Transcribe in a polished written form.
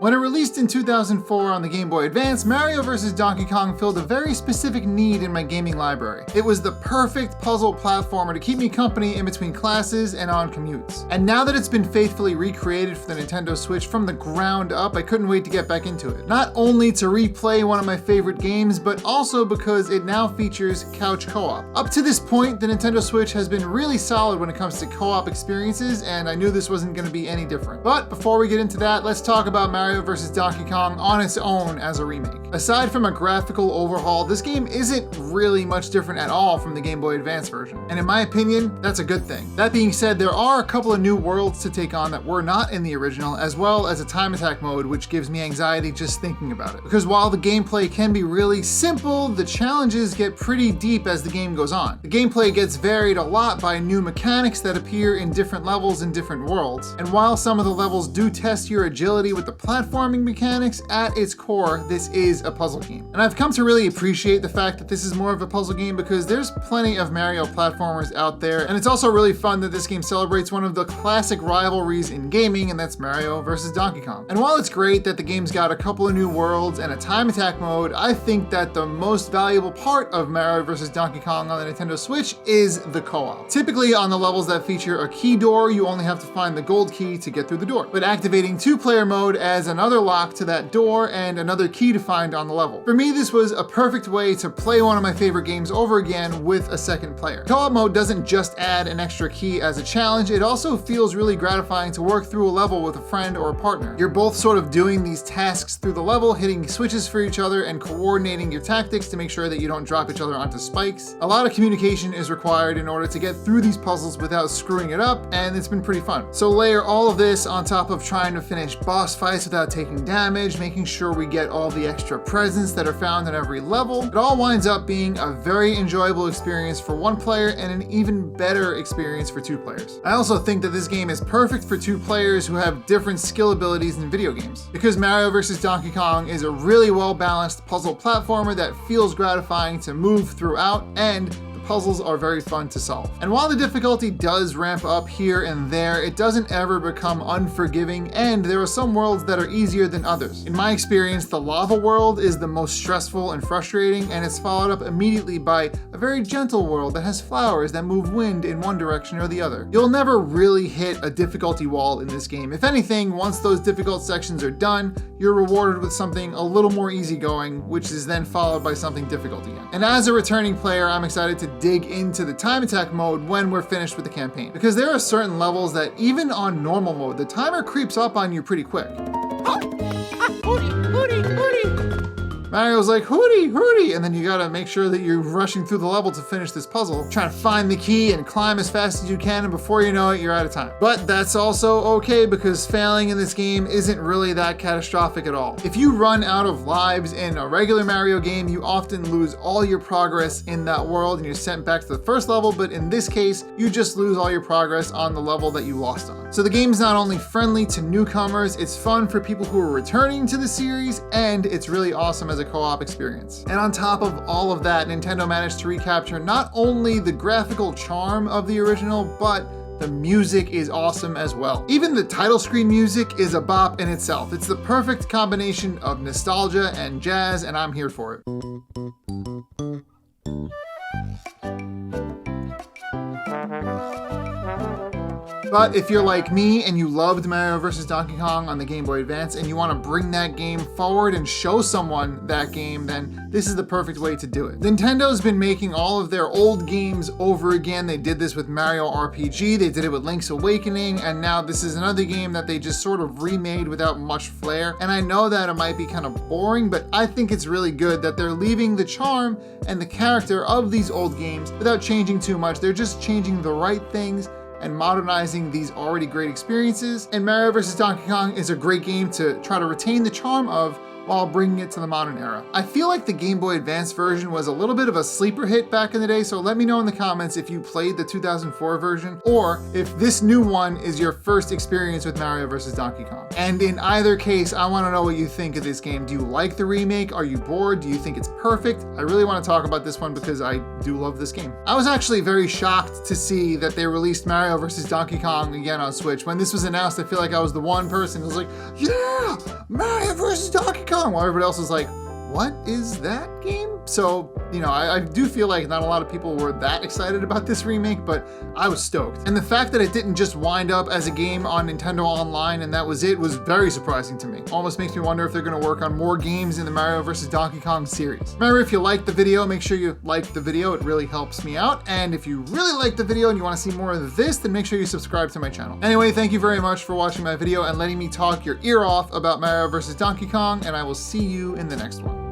When it released in 2004 on the Game Boy Advance, Mario vs. Donkey Kong filled a very specific need in my gaming library. It was the perfect puzzle platformer to keep me company in between classes and on commutes. And now that it's been faithfully recreated for the Nintendo Switch from the ground up, I couldn't wait to get back into it. Not only to replay one of my favorite games, but also because it now features couch co-op. Up to this point, the Nintendo Switch has been really solid when it comes to co-op experiences, and I knew this wasn't going to be any different. But before we get into that, let's talk about Mario vs. Donkey Kong on its own as a remake. Aside from a graphical overhaul, this game isn't really much different at all from the Game Boy Advance version. And in my opinion, that's a good thing. That being said, there are a couple of new worlds to take on that were not in the original, as well as a time attack mode, which gives me anxiety just thinking about it. Because while the gameplay can be really simple, the challenges get pretty deep as the game goes on. The gameplay gets varied a lot by new mechanics that appear in different levels in different worlds. And while some of the levels do test your agility with the platforming mechanics, at its core, this is a puzzle game. And I've come to really appreciate the fact that this is more of a puzzle game because there's plenty of Mario platformers out there, and it's also really fun that this game celebrates one of the classic rivalries in gaming, and that's Mario versus Donkey Kong. And while it's great that the game's got a couple of new worlds and a time attack mode, I think that the most valuable part of Mario versus Donkey Kong on the Nintendo Switch is the co-op. Typically on the levels that feature a key door, you only have to find the gold key to get through the door. But activating two-player mode adds another lock to that door and another key to find on the level. For me, this was a perfect way to play one of my favorite games over again with a second player. Co-op mode doesn't just add an extra key as a challenge, it also feels really gratifying to work through a level with a friend or a partner. You're both sort of doing these tasks through the level, hitting switches for each other and coordinating your tactics to make sure that you don't drop each other onto spikes. A lot of communication is required in order to get through these puzzles without screwing it up, and it's been pretty fun. So layer all of this on top of trying to finish boss fights without taking damage, making sure we get all the extra presents that are found in every level. It all winds up being a very enjoyable experience for one player and an even better experience for two players. I also think that this game is perfect for two players who have different skill abilities in video games. Because Mario vs. Donkey Kong is a really well-balanced puzzle platformer that feels gratifying to move throughout, and puzzles are very fun to solve. And while the difficulty does ramp up here and there, it doesn't ever become unforgiving, and there are some worlds that are easier than others. In my experience, the lava world is the most stressful and frustrating, and it's followed up immediately by a very gentle world that has flowers that move wind in one direction or the other. You'll never really hit a difficulty wall in this game. If anything, once those difficult sections are done, you're rewarded with something a little more easygoing, which is then followed by something difficult again. And as a returning player, I'm excited to dig into the time attack mode when we're finished with the campaign, because there are certain levels that even on normal mode, the timer creeps up on you pretty quick. Mario's like, hooty, hooty, and then you gotta make sure that you're rushing through the level to finish this puzzle, trying to find the key and climb as fast as you can, and before you know it, you're out of time. But that's also okay, because failing in this game isn't really that catastrophic at all. If you run out of lives in a regular Mario game, you often lose all your progress in that world and you're sent back to the first level, but in this case, you just lose all your progress on the level that you lost on. So the game's not only friendly to newcomers, it's fun for people who are returning to the series, and it's really awesome as a co-op experience. And on top of all of that, Nintendo managed to recapture not only the graphical charm of the original, but the music is awesome as well. Even the title screen music is a bop in itself. It's the perfect combination of nostalgia and jazz, and I'm here for it. But if you're like me and you loved Mario vs. Donkey Kong on the Game Boy Advance and you want to bring that game forward and show someone that game, then this is the perfect way to do it. Nintendo's been making all of their old games over again. They did this with Mario RPG, they did it with Link's Awakening, and now this is another game that they just sort of remade without much flair. And I know that it might be kind of boring, but I think it's really good that they're leaving the charm and the character of these old games without changing too much. They're just changing the right things and modernizing these already great experiences. And Mario vs. Donkey Kong is a great game to try to retain the charm of, while bringing it to the modern era. I feel like the Game Boy Advance version was a little bit of a sleeper hit back in the day, so let me know in the comments if you played the 2004 version, or if this new one is your first experience with Mario vs. Donkey Kong. And in either case, I want to know what you think of this game. Do you like the remake? Are you bored? Do you think it's perfect? I really want to talk about this one because I do love this game. I was actually very shocked to see that they released Mario vs. Donkey Kong again on Switch. When this was announced, I feel like I was the one person who was like, yeah, Mario vs. Donkey Kong, while everybody else was like, what is that game? So, you know, I do feel like not a lot of people were that excited about this remake, but I was stoked. And the fact that it didn't just wind up as a game on Nintendo Online and that was it was very surprising to me. Almost makes me wonder if they're gonna work on more games in the Mario vs. Donkey Kong series. Remember, if you liked the video, make sure you like the video. It really helps me out. And if you really like the video and you wanna see more of this, then make sure you subscribe to my channel. Anyway, thank you very much for watching my video and letting me talk your ear off about Mario vs. Donkey Kong, and I will see you in the next one.